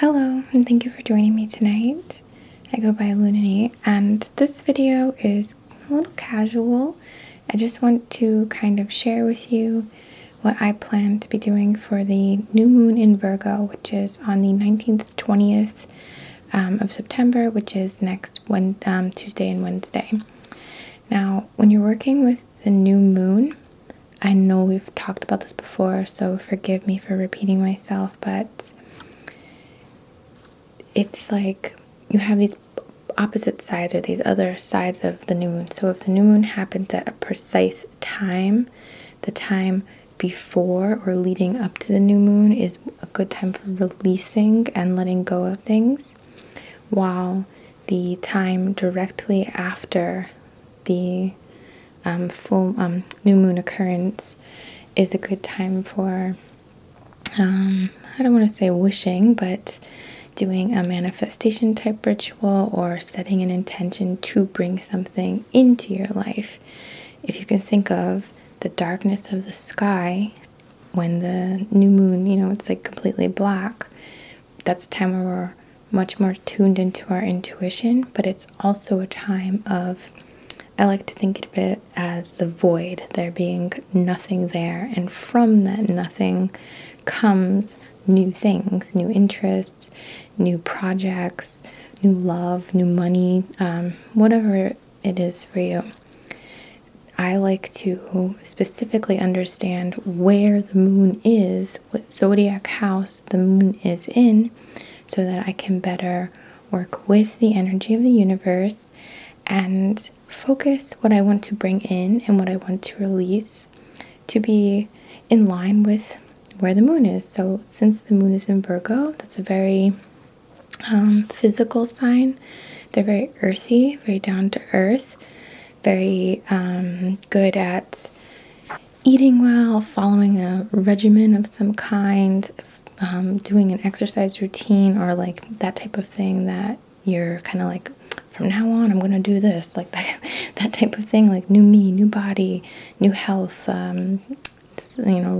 Hello, and thank you for joining me tonight. I go by Lunity, and this video is a little casual. I just want to kind of share with you what I plan to be doing for the new moon in Virgo, which is on the 19th, 20th of September, which is next Tuesday and Wednesday. Now, when you're working with the new moon, I know we've talked about this before, so forgive me for repeating myself, but it's like you have these opposite sides or these other sides of the new moon. So if the new moon happens at a precise time, the time before or leading up to the new moon is a good time for releasing and letting go of things, while the time directly after the full new moon occurrence is a good time for, I don't want to say wishing, but doing a manifestation type ritual or setting an intention to bring something into your life. If you can think of the darkness of the sky when the new moon, it's like completely black, that's a time where we're much more tuned into our intuition, but it's also a time of, I like to think of it as the void, there being nothing there, and from that nothing comes new things, new interests, new projects, new love, new money, whatever it is for you. I like to specifically understand where the moon is, what zodiac house the moon is in, so that I can better work with the energy of the universe and focus what I want to bring in and what I want to release to be in line with where the moon is. So since the moon is in Virgo, that's a very physical sign. They're very earthy, very down to earth, very good at eating well, following a regimen of some kind, doing an exercise routine, or like that type of thing that you're kind of like, from now on I'm gonna do this, like that type of thing, like new me, new body, new health,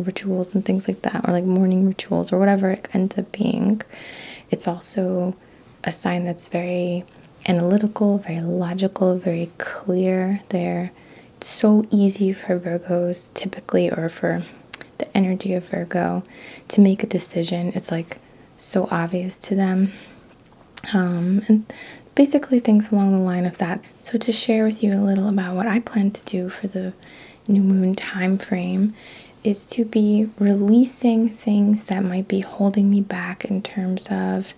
rituals and things like that, or like morning rituals or whatever it ends up being. It's also a sign that's very analytical, very logical, very clear. They're so easy for Virgos typically, or for the energy of Virgo, to make a decision. It's like so obvious to them. And basically things along the line of that. So to share with you a little about what I plan to do for the new moon time frame is to be releasing things that might be holding me back in terms of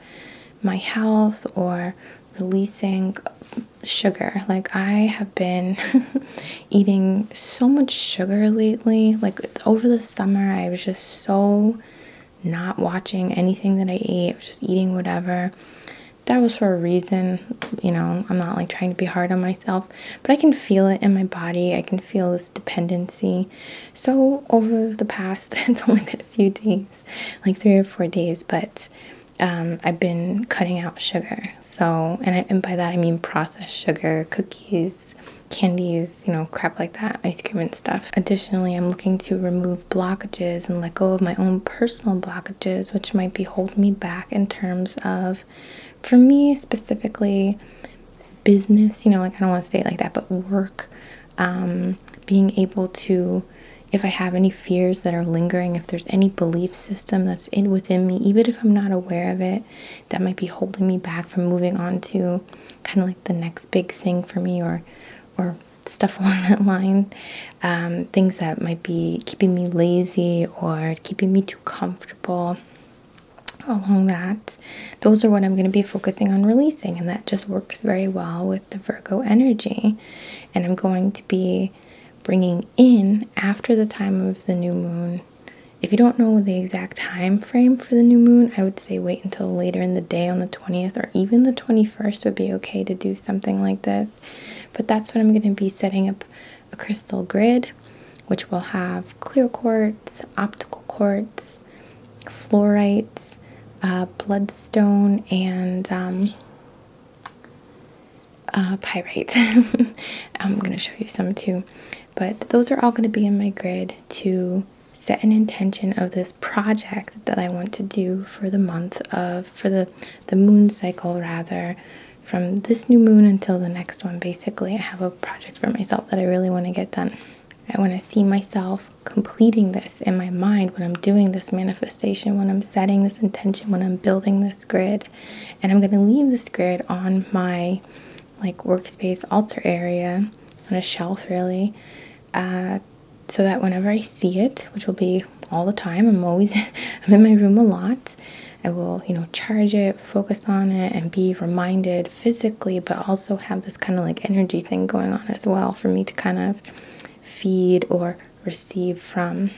my health, or releasing sugar. Like, I have been eating so much sugar lately. Like over the summer, I was just so not watching anything that I ate. I was just eating whatever. That was for a reason, I'm not like trying to be hard on myself, but I can feel it in my body. I can feel this dependency. So over the past, it's only been a few days, like 3 or 4 days, but I've been cutting out sugar. So, and by that I mean processed sugar, cookies, candies, crap like that, ice cream and stuff. Additionally, I'm looking to remove blockages and let go of my own personal blockages, which might be holding me back in terms of, for me specifically, business, I don't want to say it like that, but work, being able to, if I have any fears that are lingering, if there's any belief system that's within me, even if I'm not aware of it, that might be holding me back from moving on to kind of like the next big thing for me, or stuff along that line, things that might be keeping me lazy or keeping me too comfortable along that. Those are what I'm going to be focusing on releasing, and that just works very well with the Virgo energy. And I'm going to be bringing in, after the time of the new moon, if you don't know the exact time frame for the new moon, I would say wait until later in the day on the 20th, or even the 21st would be okay to do something like this. But that's when I'm going to be setting up a crystal grid, which will have clear quartz, optical quartz, fluorite, bloodstone, and pyrite. I'm going to show you some too. But those are all going to be in my grid to set an intention of this project that I want to do for the moon cycle rather, from this new moon until the next one. Basically, I have a project for myself that I really want to get done. I want to see myself completing this in my mind when I'm doing this manifestation, when I'm setting this intention, when I'm building this grid. And I'm going to leave this grid on my workspace altar area, on a shelf really, so that whenever I see it, which will be all the time, I'm in my room a lot, I will, charge it, focus on it, and be reminded physically, but also have this kind of energy thing going on as well for me to kind of feed or receive from.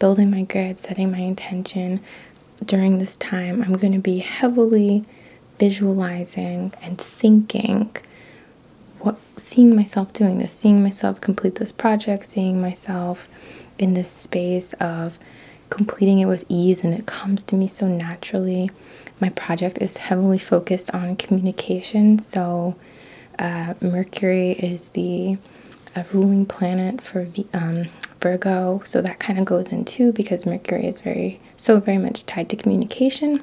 Building my grid, setting my intention. During this time, I'm going to be heavily visualizing and thinking, seeing myself doing this, seeing myself complete this project, seeing myself in this space of completing it with ease, and it comes to me so naturally. My project is heavily focused on communication, so Mercury is the ruling planet for Virgo, so that kind of goes in too, because Mercury is very much tied to communication.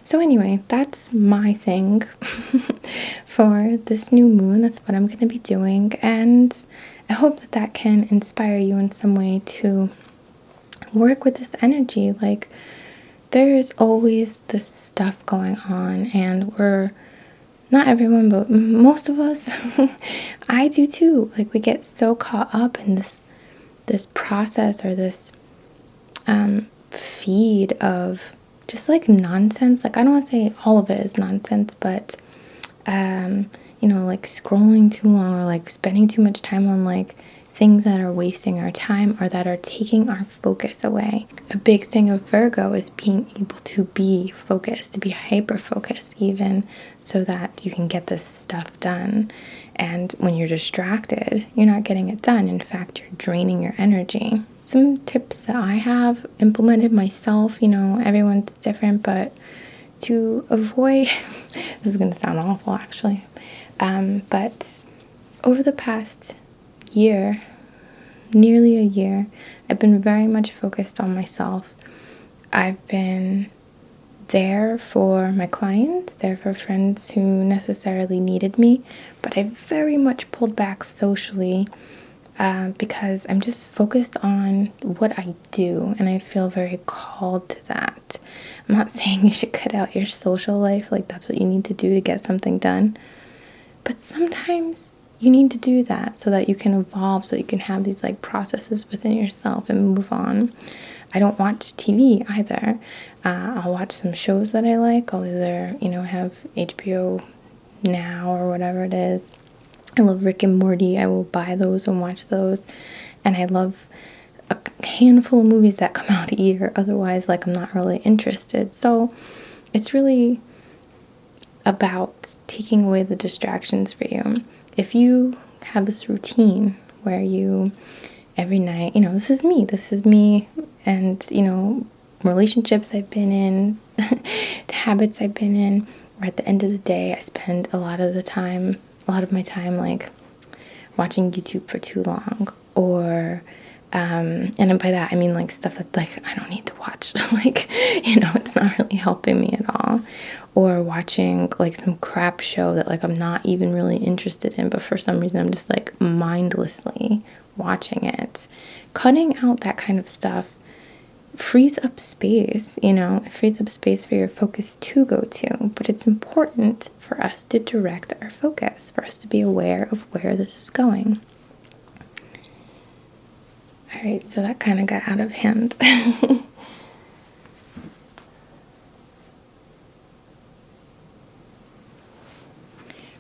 So anyway, that's my thing for this new moon. That's what I'm going to be doing, and I hope that can inspire you in some way to work with this energy. There's always this stuff going on, and not everyone, but most of us, I do too. We get so caught up in this process, or this feed of just nonsense. I don't want to say all of it is nonsense, but scrolling too long, or spending too much time on things that are wasting our time or that are taking our focus away. A big thing of Virgo is being able to be focused, to be hyper focused even, so that you can get this stuff done. And when you're distracted, you're not getting it done. In fact, you're draining your energy. Some tips that I have implemented myself, everyone's different, but to avoid, this is going to sound awful actually, but over the past year, nearly a year, I've been very much focused on myself. I've been there for my clients, there for friends who necessarily needed me, but I very much pulled back socially because I'm just focused on what I do, and I feel very called to that. I'm not saying you should cut out your social life, that's what you need to do to get something done, but sometimes you need to do that so that you can evolve, so you can have these processes within yourself and move on. I don't watch TV either. I'll watch some shows that I like. I'll either, have HBO Now or whatever it is. I love Rick and Morty. I will buy those and watch those. And I love a handful of movies that come out a year. Otherwise, I'm not really interested. So it's really about taking away the distractions for you. If you have this routine where you, every night, this is me, and, relationships I've been in, the habits I've been in, or at the end of the day, I spend a lot of my time, watching YouTube for too long, or, and by that, I mean, stuff that, I don't need to watch, it's not really helping me at all. Or watching some crap show that I'm not even really interested in, but for some reason I'm just mindlessly watching it. Cutting out that kind of stuff frees up space, it frees up space for your focus to go to. But it's important for us to direct our focus, for us to be aware of where this is going. Alright, so that kind of got out of hand.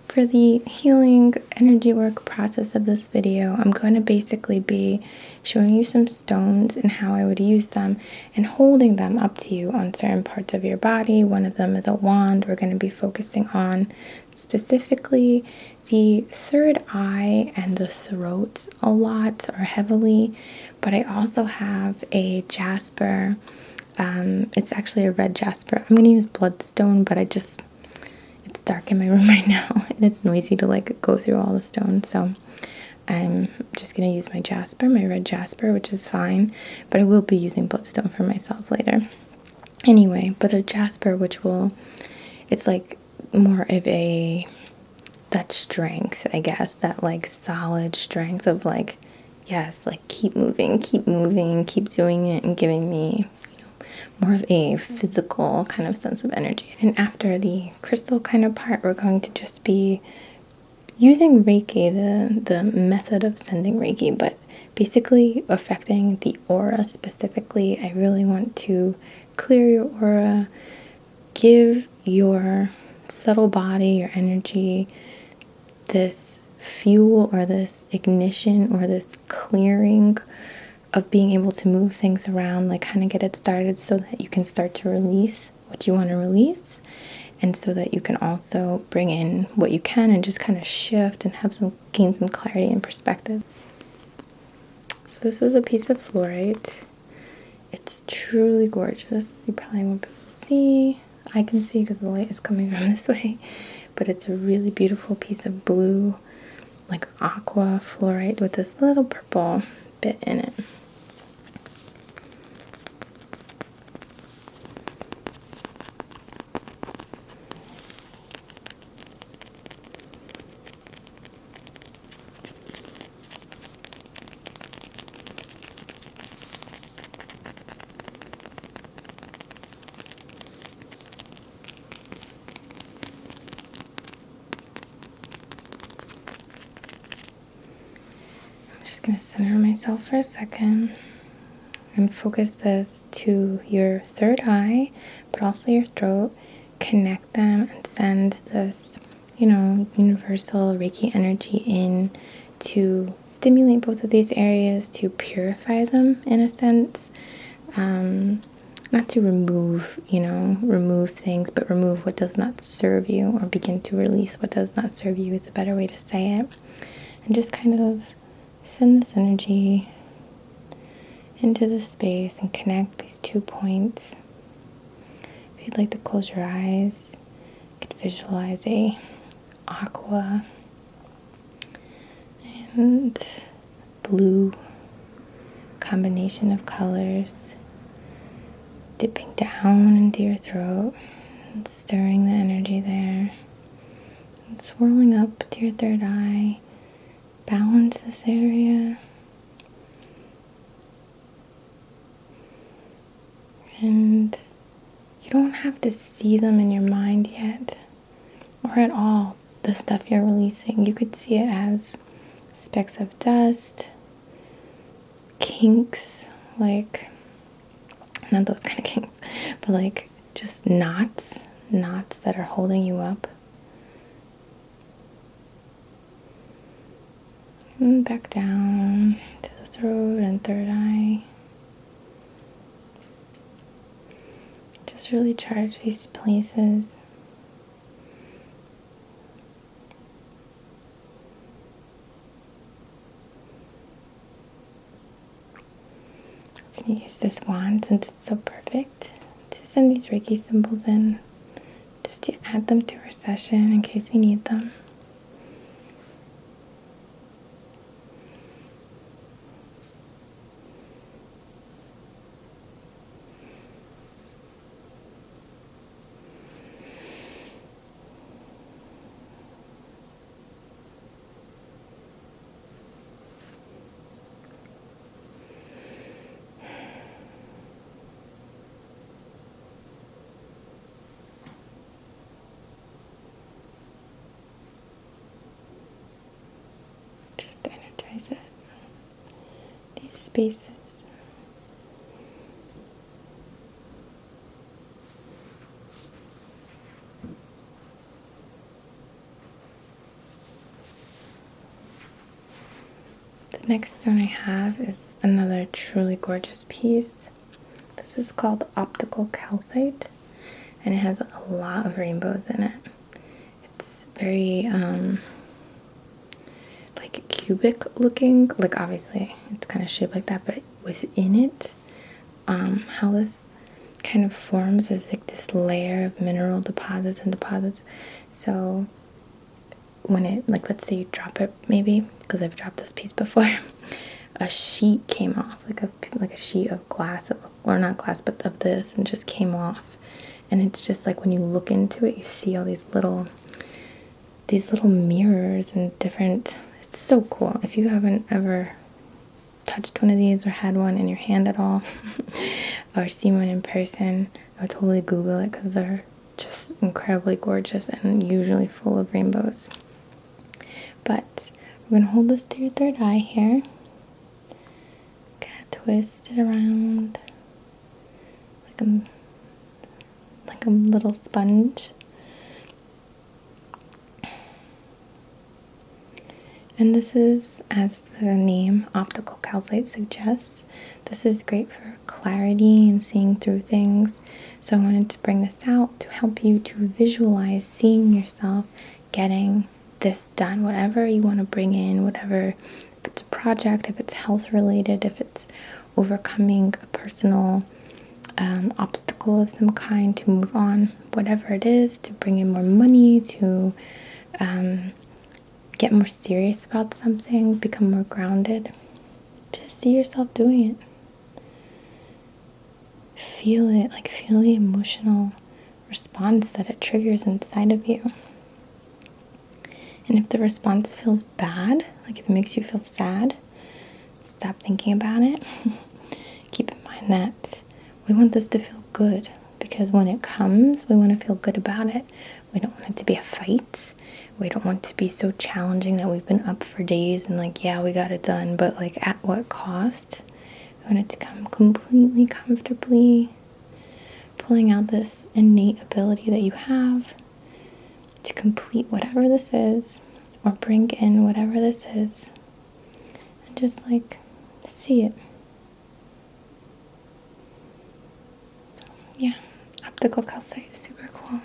For the healing energy work process of this video, I'm going to basically be showing you some stones and how I would use them, and holding them up to you on certain parts of your body. One of them is a wand. We're going to be focusing on specifically the third eye and the throat a lot, or heavily, but I also have a Jasper. It's actually a red Jasper. I'm going to use bloodstone, but it's dark in my room right now and it's noisy to go through all the stones, so I'm just going to use my Jasper, my red Jasper, which is fine, but I will be using bloodstone for myself later. Anyway, but a Jasper, it's like more of that strength, I guess, that like solid strength of like, yes, like keep moving, keep doing it, and giving me, more of a physical kind of sense of energy. And after the crystal kind of part, we're going to just be using Reiki, the method of sending Reiki, but basically affecting the aura specifically. I really want to clear your aura, give your subtle body, your energy, this fuel or this ignition or this clearing of being able to move things around, like kind of get it started so that you can start to release what you want to release, and so that you can also bring in what you can and just kind of shift and gain some clarity and perspective. So this is a piece of fluorite. It's truly gorgeous. You probably won't be able to see. I can see because the light is coming from this way, but it's a really beautiful piece of blue, like aqua fluorite with this little purple bit in it. Going to center myself for a second and focus this to your third eye, but also your throat. Connect them and send this, universal Reiki energy in to stimulate both of these areas, to purify them in a sense. Not to remove things, but remove what does not serve you, or begin to release what does not serve you is a better way to say it. And just kind of send this energy into the space and connect these 2 points. If you'd like to close your eyes, you could visualize a aqua and blue combination of colors dipping down into your throat and stirring the energy there and swirling up to your third eye. Balance this area, and you don't have to see them in your mind yet, or at all, the stuff you're releasing. You could see it as specks of dust, kinks, like, not those kind of kinks, but like just knots that are holding you up. And back down to the throat and third eye. Just really charge these places. I'm going to use this wand, since it's so perfect, to send these Reiki symbols in, just to add them to our session in case we need them. Just energize it. These spaces. The next stone I have is another truly gorgeous piece. This is called Optical Calcite, and it has a lot of rainbows in it. It's very like cubic looking, like obviously it's kind of shaped like that, but within it, how this kind of forms is like this layer of mineral deposits and deposits. So when it, like, let's say you drop it, maybe, because I've dropped this piece before, a sheet came off, like a sheet of glass, or not glass, but of this, and just came off. And it's just like when you look into it, you see all these little mirrors and different. It's so cool. If you haven't ever touched one of these or had one in your hand at all, or seen one in person, I would totally Google it, because they're just incredibly gorgeous and usually full of rainbows. But we're gonna hold this to your third eye here. Gonna twist it around like a little sponge. And this is, as the name Optical Calcite suggests, this is great for clarity and seeing through things. So I wanted to bring this out to help you to visualize seeing yourself getting this done, whatever you want to bring in, whatever, if it's a project, if it's health related, if it's overcoming a personal obstacle of some kind to move on, whatever it is, to bring in more money, to get more serious about something, become more grounded. Just see yourself doing it. Feel it, like feel the emotional response that it triggers inside of you. And if the response feels bad, like if it makes you feel sad, stop thinking about it. Keep in mind that we want this to feel good, because when it comes, we want to feel good about it. We don't want it to be a fight. We don't want it to be so challenging that we've been up for days and like, yeah, we got it done, but like at what cost? We want it to come completely comfortably, pulling out this innate ability that you have to complete whatever this is, or bring in whatever this is, and just like see it. So, yeah, Optical Calcite is super cool.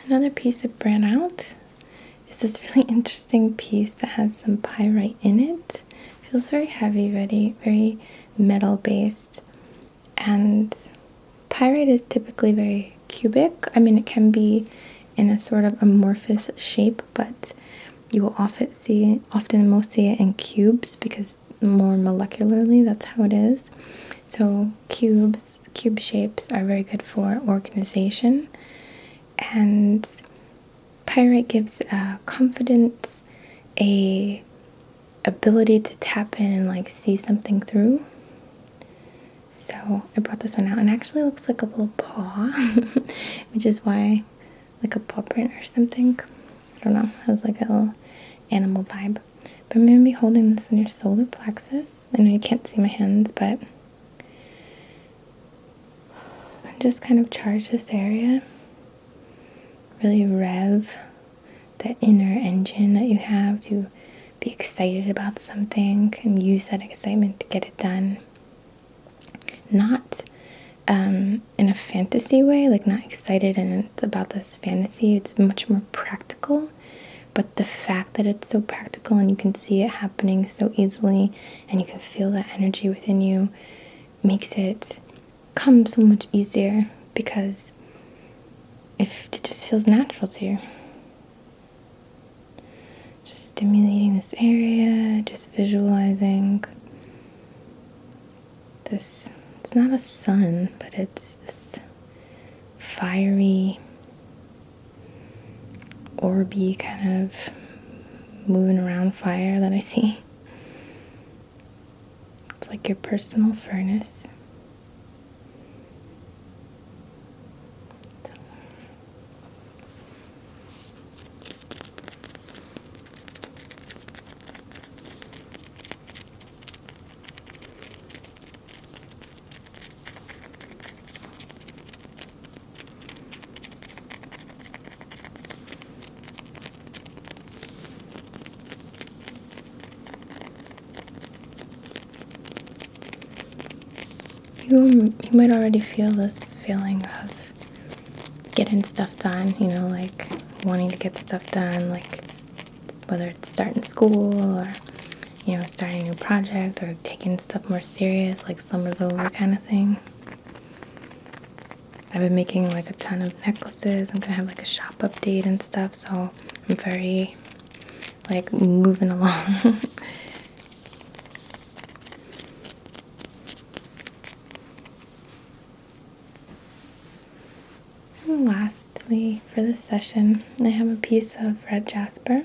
Another piece that brought out is this really interesting piece that has some pyrite in it. It feels very heavy, very metal based. And pyrite is typically very cubic. I mean, it can be in a sort of amorphous shape, but you will often most see it in cubes, because more molecularly that's how it is. So cube shapes are very good for organization. And pyrite gives confidence, a ability to tap in and like see something through. So I brought this one out, and it actually looks like a little paw, which is why, like a paw print or something. I don't know, it has like a little animal vibe. But I'm going to be holding this in your solar plexus. I know you can't see my hands, but just kind of charge this area. Really rev that inner engine that you have to be excited about something, and use that excitement to get it done. Not in a fantasy way, like not excited and it's about this fantasy. It's much more practical. But the fact that it's so practical and you can see it happening so easily, and you can feel that energy within you, makes it come so much easier, because if it just feels natural to you. Just stimulating this area, just visualizing this. It's not a sun, but it's this fiery, orby kind of moving around fire that I see. It's like your personal furnace. You might already feel this feeling of getting stuff done, like wanting to get stuff done, like whether it's starting school or, starting a new project, or taking stuff more serious, like summer's over kind of thing. I've been making like a ton of necklaces. I'm gonna have like a shop update and stuff, so I'm very like moving along. And lastly, for this session, I have a piece of red jasper.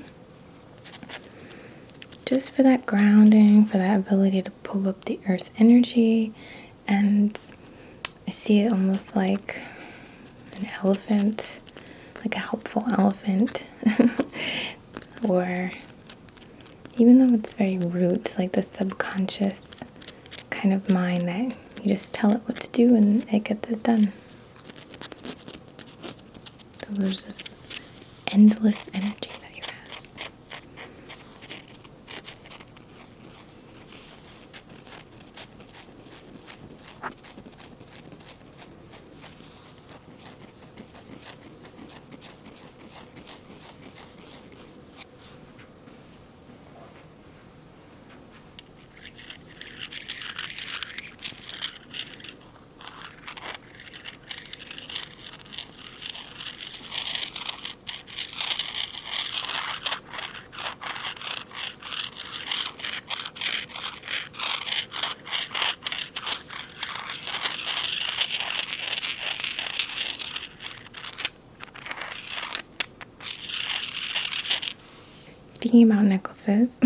Just for that grounding, for that ability to pull up the earth energy. And I see it almost like an elephant, like a helpful elephant. Or even though it's very root, like the subconscious kind of mind that you just tell it what to do and it gets it done. So there's this endless energy that you have. Speaking about necklaces,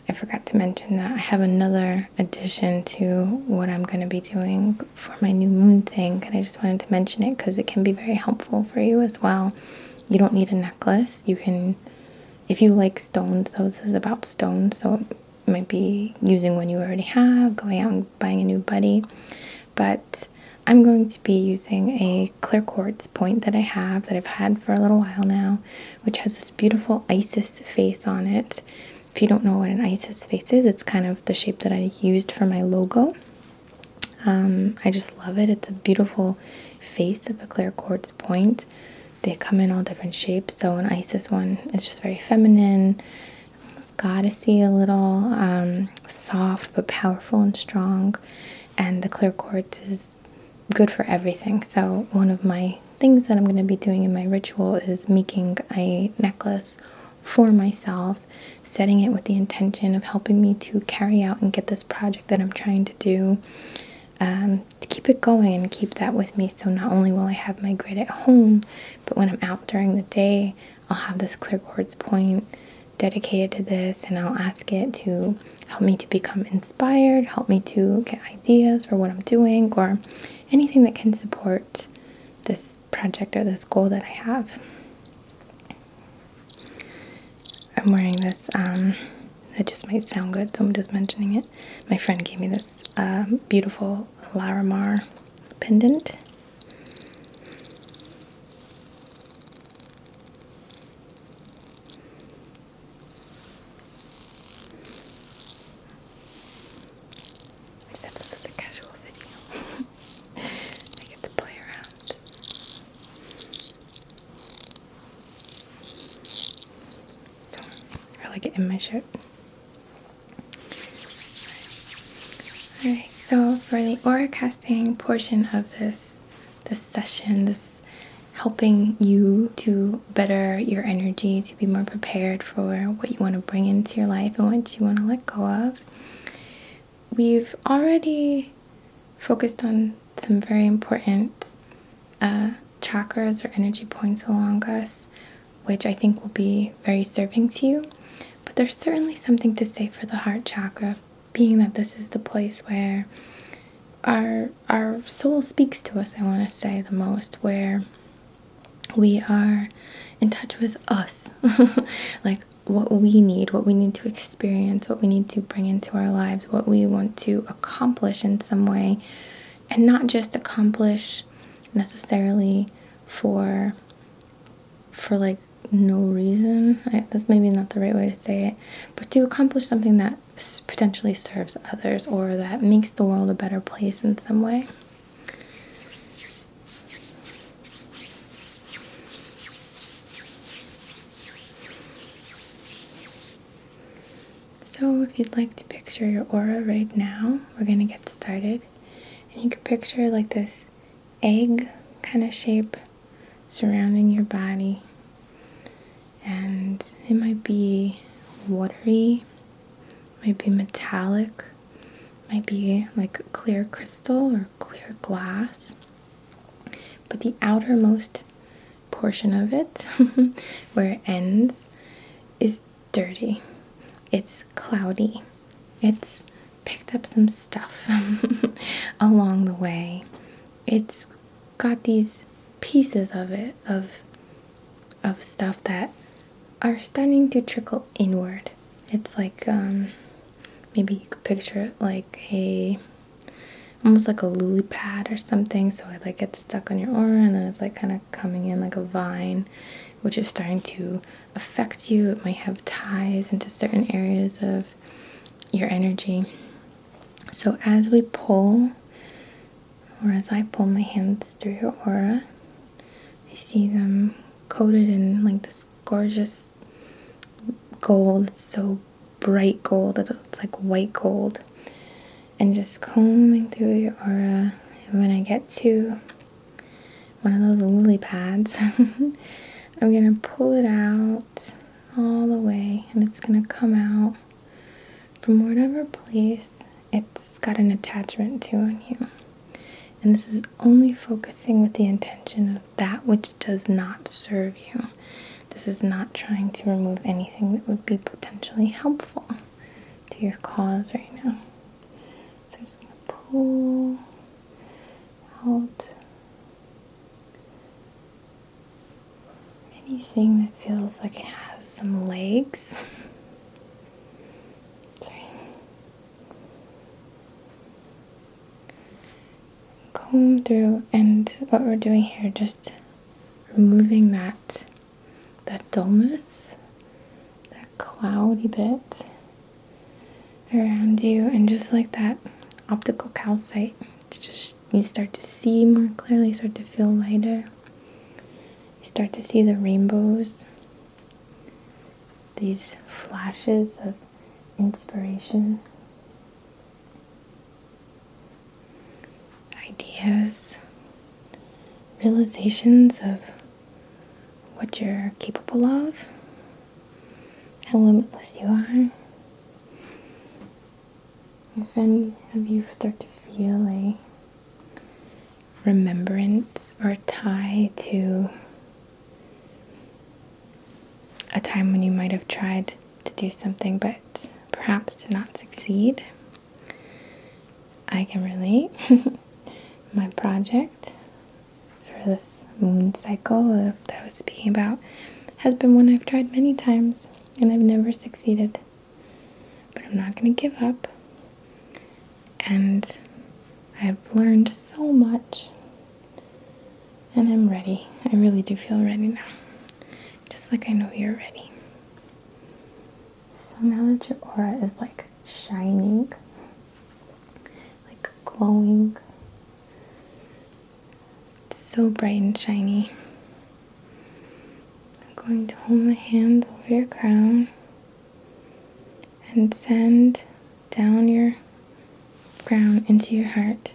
I forgot to mention that I have another addition to what I'm going to be doing for my new moon thing, and I just wanted to mention it because it can be very helpful for you as well. You don't need a necklace. You can, if you like stones, though this is about stones, so it might be using one you already have, going out and buying a new buddy, but I'm going to be using a clear quartz point that I have, that I've had for a little while now, which has this beautiful Isis face on it. If you don't know what an Isis face is, it's kind of the shape that I used for my logo. I just love it. It's a beautiful face of a clear quartz point. They come in all different shapes. So an Isis one is just very feminine, almost goddessy a little, soft but powerful and strong. And the clear quartz is good for everything. So one of my things that I'm going to be doing in my ritual is making a necklace for myself, setting it with the intention of helping me to carry out and get this project that I'm trying to do, to keep it going and keep that with me. So not only will I have my grid at home, but when I'm out during the day, I'll have this clear quartz point dedicated to this, and I'll ask it to help me to become inspired, help me to get ideas for what I'm doing, or anything that can support this project or this goal that I have. I'm wearing this, it just might sound good, so I'm just mentioning it. My friend gave me this beautiful Larimar pendant. I said this was a casual video. I get to play around. So I like it in my shirt. Alright, so for the aura casting portion of this session, this helping you to better your energy, to be more prepared for what you want to bring into your life and what you want to let go of, we've already focused on some very important chakras or energy points along us, which I think will be very serving to you. But there's certainly something to say for the heart chakra, being that this is the place where our soul speaks to us, I want to say, the most, where we are in touch with us, like what we need to experience, what we need to bring into our lives, what we want to accomplish in some way, and not just accomplish necessarily for like no reason. That's maybe not the right way to say it, but to accomplish something that potentially serves others or that makes the world a better place in some way. So if you'd like to picture your aura right now, we're going to get started. And you can picture like this egg kind of shape surrounding your body. And it might be watery, might be metallic, might be like clear crystal or clear glass. But the outermost portion of it, where it ends, is dirty. It's cloudy. It's picked up some stuff along the way. It's got these pieces of it, of stuff that are starting to trickle inward. It's like, maybe you could picture it like almost like a lily pad or something. So it like gets stuck on your aura, and then it's like kind of coming in like a vine, which is starting to affect you. It might have ties into certain areas of your energy. So as we pull, or as I pull my hands through your aura, I see them coated in like this gorgeous gold. It's so bright gold that it's like white gold. And just combing through your aura. And when I get to one of those lily pads, I'm going to pull it out all the way, and it's going to come out from whatever place it's got an attachment to on you. And this is only focusing with the intention of that which does not serve you. This is not trying to remove anything that would be potentially helpful to your cause right now. So I'm just going to pull out anything that feels like it has some legs. Comb through, and what we're doing here, just removing that dullness, that cloudy bit around you, and just like that optical calcite, it's just, you start to see more clearly, you start to feel lighter, you start to see the rainbows, these flashes of inspiration, ideas, realizations of what you're capable of, how limitless you are. If any of you start to feel a remembrance or a tie to a time when you might have tried to do something but perhaps did not succeed, I can relate. My project for this moon cycle that I was speaking about has been one I've tried many times and I've never succeeded. But I'm not going to give up. And I've learned so much. And I'm ready. I really do feel ready now. Just like I know you're ready. So now that your aura is like shining, like glowing, so bright and shiny, I'm going to hold my hand over your crown and send down your crown into your heart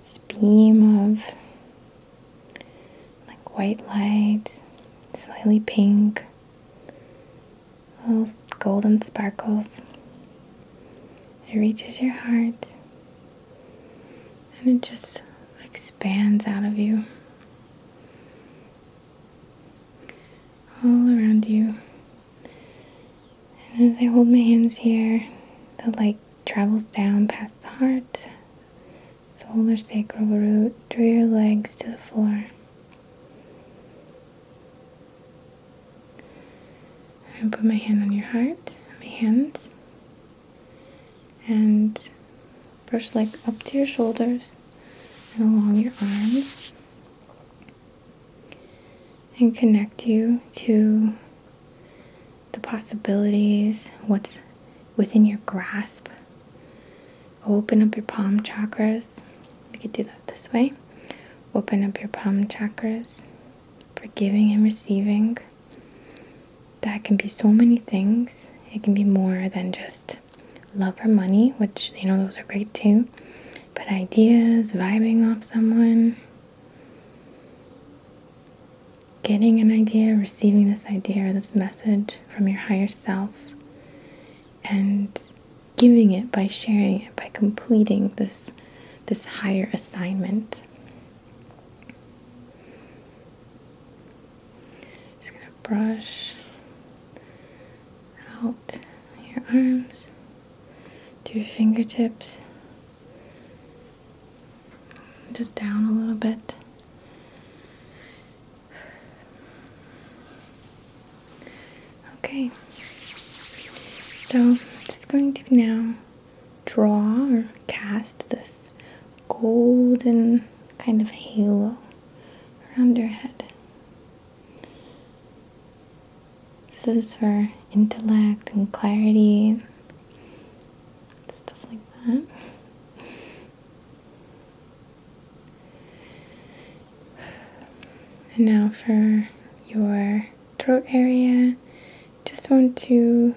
this beam of like white light, slightly pink, little golden sparkles. It reaches your heart and it just expands out of you, all around you. And as I hold my hands here, the light travels down past the heart, solar sacral root, through your legs to the floor. I put my hand on your heart, my hands, and brush like up to your shoulders and along your arms, and connect you to the possibilities, what's within your grasp. Open up your palm chakras. We could do that this way. Open up your palm chakras for giving and receiving. That can be so many things. It can be more than just love or money, which, those are great too. But ideas, vibing off someone, getting an idea, receiving this idea or this message from your higher self, and giving it by sharing it, by completing this higher assignment. Just gonna brush out your arms to your fingertips, just down a little bit. Okay, so I'm just going to now draw or cast this golden kind of halo around your head. This is for intellect and clarity and stuff like that. And now for your throat area, just want to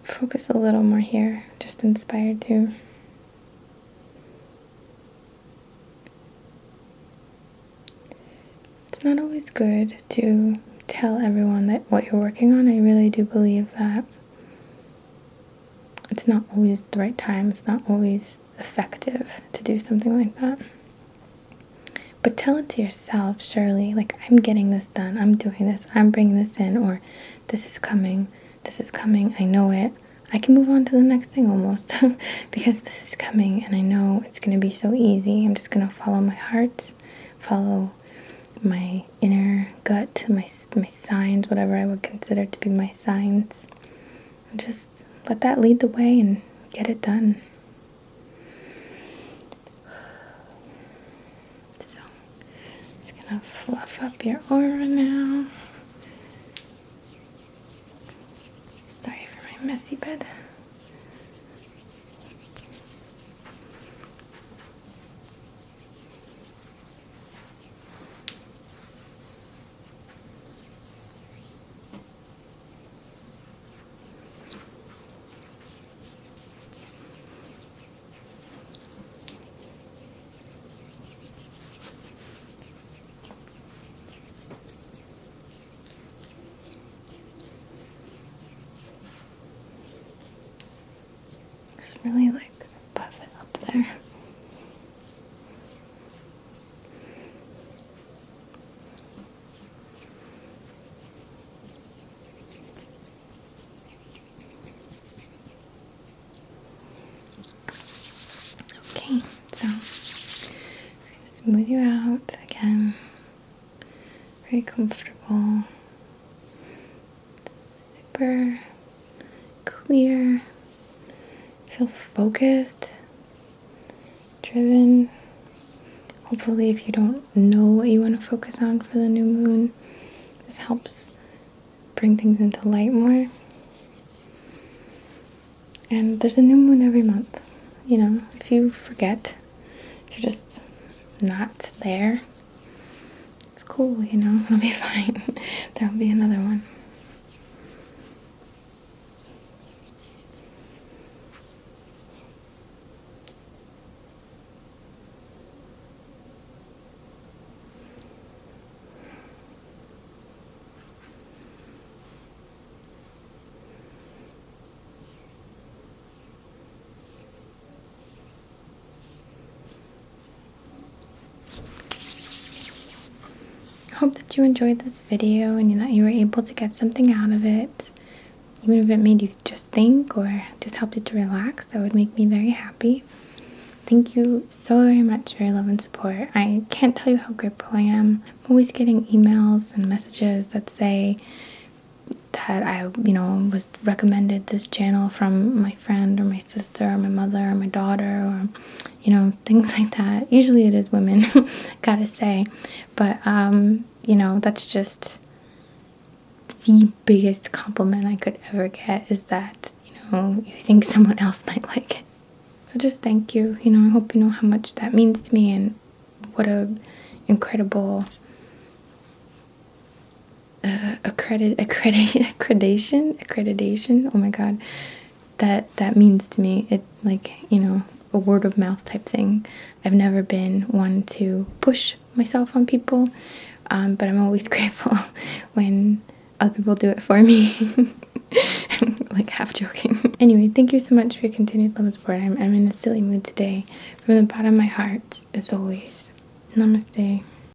focus a little more here, just inspired to. It's not always good to tell everyone that what you're working on. I really do believe that it's not always the right time, it's not always effective to do something like that. But tell it to yourself, surely, like, I'm getting this done, I'm doing this, I'm bringing this in, or this is coming, I know it. I can move on to the next thing almost because this is coming and I know it's going to be so easy. I'm just going to follow my heart, follow my inner gut, my signs, whatever I would consider to be my signs. And just let that lead the way and get it done. So, just going to fluff up your aura now. Sorry for my messy bed. Just really like buff it up there. Okay, so just gonna smooth you out again. Very comfortable. Super clear. Feel focused, driven. Hopefully, if you don't know what you want to focus on for the new moon, this helps bring things into light more. And there's a new moon every month. You know, if you forget, if you're just not there, it's cool, you know, it'll be fine. There'll be another one. Hope that you enjoyed this video and that you were able to get something out of it. Even if it made you just think or just helped you to relax, that would make me very happy. Thank you so very much for your love and support. I can't tell you how grateful I am. I'm always getting emails and messages that say that I, was recommended this channel from my friend or my sister or my mother or my daughter or, things like that. Usually it is women, gotta say. But, that's just the biggest compliment I could ever get is that, you think someone else might like it. So just thank you. I hope you know how much that means to me and what a incredible accreditation. Oh my God, that means to me. It a word of mouth type thing. I've never been one to push myself on people. but I'm always grateful when other people do it for me. Like half joking. Anyway, thank you so much for your continued love and support. I'm in a silly mood today. From the bottom of my heart, as always. Namaste.